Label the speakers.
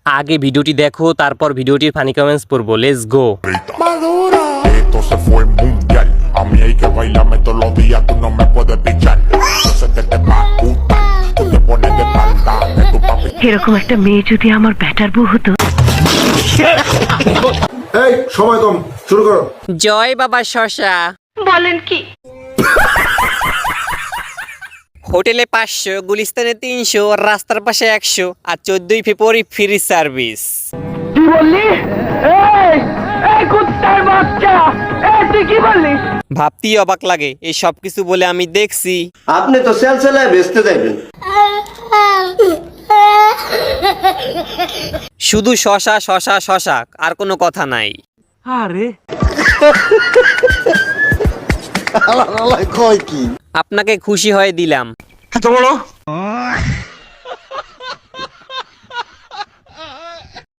Speaker 1: আগে ভিডিওটি দেখো, তারপর ভিডিওটির ফানি কমেন্টস পড়বো। Let's go.
Speaker 2: Esto se fue mundial. A mí hay que bailarme todos los días, tú no me puedes pichar. Yo sé que te va a gustar. Tú te pones de espalda, que tu papi.
Speaker 3: এরকম একটা মেয়ে যদি আমার batter বউ হতো।
Speaker 4: এই সময় কম, শুরু করো।
Speaker 1: জয় বাবা শশা।
Speaker 3: বলেন কি?
Speaker 1: হোটেলে 500, গুলিস্তানে 300, রাস্তার পাশে 100, আর 14 ফেব্রুয়ারি ফ্রি সার্ভিস।
Speaker 3: কি বললি? এই এই কুত্তার বাচ্চা, এই তুই কি বললি?
Speaker 1: ভাবতেই অবাক লাগে, এই সব কিছু বলে আমি দেখছি।
Speaker 5: আপনি তো সেলসেলায় বেচতে যাবেন।
Speaker 1: শুধু শশা শশা শশা, আর কোনো কথা নাই।
Speaker 3: আরে
Speaker 5: কয় কি
Speaker 1: আপনাকে খুশি হয়ে দিলাম।
Speaker 4: এত বড়